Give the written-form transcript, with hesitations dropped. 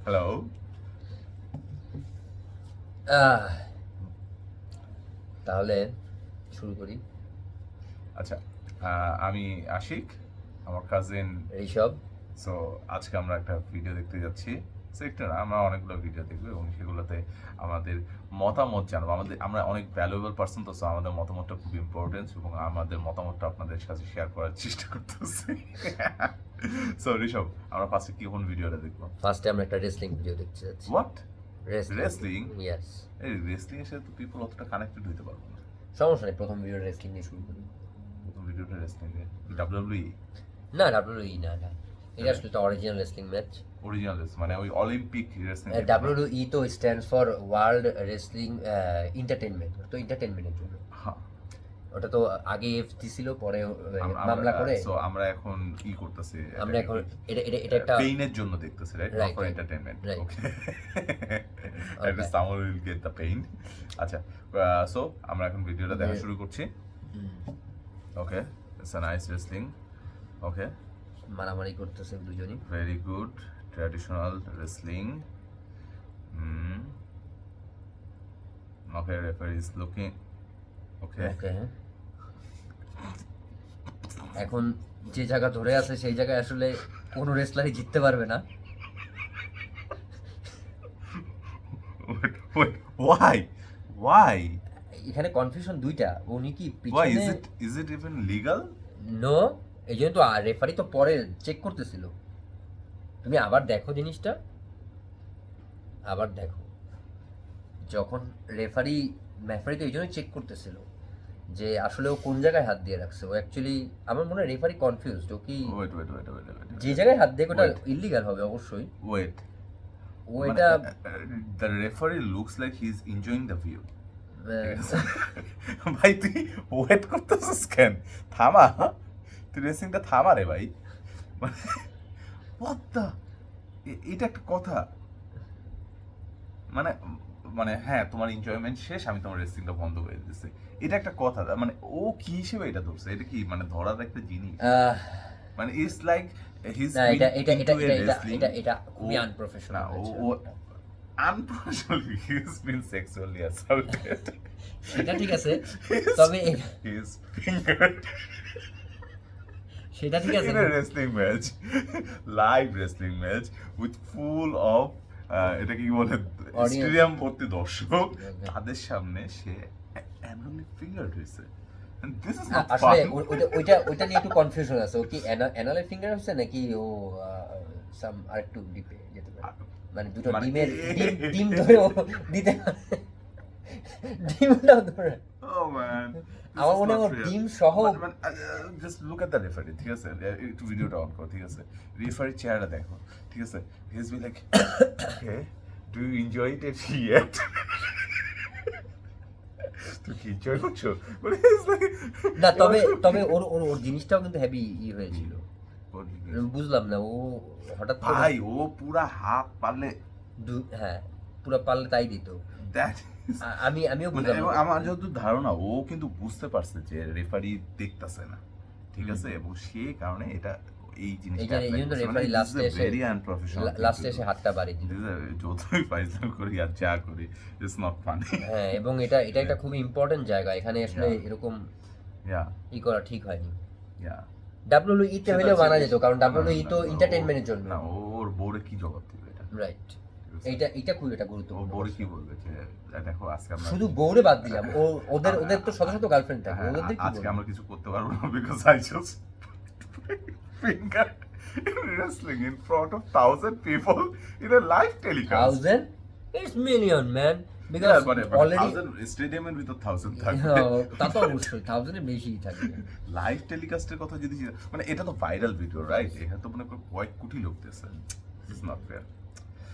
Hello. তাহলে শুরু করি। আচ্ছা, আমি আশিক, আমার কাজিন ঋষভ। সো আজকে আমরা একটা ভিডিও দেখতে যাচ্ছি। সো একটা না, আমরা অনেকগুলো ভিডিও দেখবো এবং সেগুলোতে আমাদের মতামত জানবো। আমরা অনেক ভ্যালুয়েবল পার্সন, তো সো আমাদের মতামতটা খুব ইম্পর্টেন্ট এবং আমাদের মতামতটা আপনাদের সাথে শেয়ার করার চেষ্টা করতেছি। সো ঋষভ, আমরা ফার্স্টে কোন ভিডিওটা দেখবো? ফার্স্টে আমরা একটা রেসলিং ভিডিও দেখতে যাচ্ছি। হোয়াট? রেসলিং? রেসলিং? ইয়েস। এই রেসলিং এর সাথে তো পিপল অতটা কানেক্টেড হইতে পারবো না। সমস্যা নেই, প্রথম ভিডিও রেসলিং দিয়ে শুরু করি। প্রথম ভিডিওটা রেসলিং এ ডাব্লিউডব্লিউই না, ডাব্লিউডব্লিউই না, এটা আসলে একটা অরিজিনাল রেসলিং ম্যাচ। অরিজিনাল মানে ওই অলিম্পিক রেসলিং। ডাব্লিউডব্লিউই তো stands for world wrestling entertainment, তো এন্টারটেইনমেন্টের জন্য। হ্যাঁ, ওটা তো আগে এফটি ছিল, পরে মামলা করে। সো আমরা এখন কি করতেছি? আমরা এখন এটা একটা পেইনের জন্য দেখতেছি, right? Not for entertainment. Okay, at least someone will get the pain. আচ্ছা, সো আমরা এখন ভিডিওটা দেখা শুরু করছি। Okay, it's a nice wrestling. Okay, মারামারি করতেছে দুজনই। Very good traditional wrestling. Okay, referee is looking. Okay, এখন যে জায়গা ধরে আছে সেই জায়গায় আসলে কোনো রেসলারই জিততে পারবে না। Why? এখানে কনফিউশন দুইটা, উনি কি Why পিছনে is it even legal? No, এই জন্য তো রেফারি তো পরে চেক করতেছিল। তুমি আবার দেখো জিনিসটা, আবার দেখো, যখন রেফারি তো এই জন্যই চেক করতেছিল যে আসলে ও কোন জায়গায় হাত দিয়ে রাখছে। ও অ্যাকচুয়ালি আমার মনে হয় রেফারি কনফিউজড, ও কি Wait. যে জায়গায় হাত দিয়ে ওটা Wait. ইল্লিগাল হবে অবশ্যই। Wait. ও এটা The referee looks like he's enjoying the view. ভাই তুই ওয়েট করতেছিস কেন? থামা, তুই রেসিংটা থামা রে ভাই। What the? এটা একটা কথা? মানে মানে হ্যাঁ, তোমার এনজয়মেন্ট শেষ, আমি তোমার রেসিংটা বন্ধ করে দিতেছি, এটা একটা কথা? মানে ও কি হিসেবে এটা ধরছে? এটা কি মানে ধরার একটা জিনিস? মানে ইটস লাইক হিজ এটা খুবই unprofessional. unprofessionally he's been sexually assaulted. সেটা ঠিক আছে, তবে his finger সেটা ঠিক আছে, in a wrestling match, live wrestling match with full of এটা কি বলে, স্টেডিয়াম ভর্তি দর্শক, তাদের সামনে সে অ্যানালি ফিঙ্গার হয়েছে। আসলে ওইটা নিয়ে একটু কনফিউশন আছে। ও কি অ্যানাল ফিঙ্গার হচ্ছে নাকি ও সাম আরেকটু ডিপে যেতে পারে, মানে দুটো ডিমের ডিম ধরে ও দিতে পারে, ডিমটাও ধরে। Oh man, আমার মনে হয় ডিম সহ। Just look at the referee, ঠিক আছে? একটু ভিডিওটা অন করো, ঠিক আছে? রেফারি চেহারা দেখো, ঠিক আছে? He is be like, okay, do you enjoy it yet? তুই কি এনজয় করছো? না, তবে ওর জিনিসটাও কিন্তু হেভি হয়েছিল। বুঝলাম না, ও হঠাৎ ভাই ও পুরা হাত পারলে, হ্যাঁ পুরো পারলে তাই দিত। আমিও বুঝলাম। আমার যতদূর ধারণা, ও কিন্তু বুঝতে পারছে যে রেফারি দেখতেছে না, ঠিক আছে? এবং সেই কারণে এটা এই জিনিসটা রেফারি লাস্টে এসে হাতটা বাড়িয়ে দিল। যতই ফাইজলাম করি আর যা করি, ইটস নট ফানি। হ্যাঁ, এবং এটা একটা খুব ইম্পর্টেন্ট জায়গা, এখানে আসলে এরকম ই করা ঠিক হয়নি। ডাব্লিউডব্লিউই তে হলেও মানা যেত, কারণ ডাব্লিউডব্লিউই তো এন্টারটেইনমেন্টের জন্য। না, ওর বোর্ডে কি জবাব দিবে এটা? রাইট, এটা খুব গুরুত্বপূর্ণ। বোর্ডে কি বলবে যে দেখো আজকে আমরা শুধু বোর্ডে বাদ দিলাম, ওদের তো শত শত গার্লফ্রেন্ড থাকে, ওদের কি আজকে আমরা কিছু করতে পারবো না, because I just finger in wrestling in front of 1,000 people in a live telecast. 1,000? It's million, man. Because already 1,000 stadium with 1,000 থাকবে। তা তো অবশ্যই 1,000 এর বেশি থাকবে। লাইভ টেলিকাস্টের কথা যদি, মানে এটা তো ভাইরাল ভিডিও, রাইট? এটা তো মানে কয়েক কোটি লোক দেখছে। It's not fair.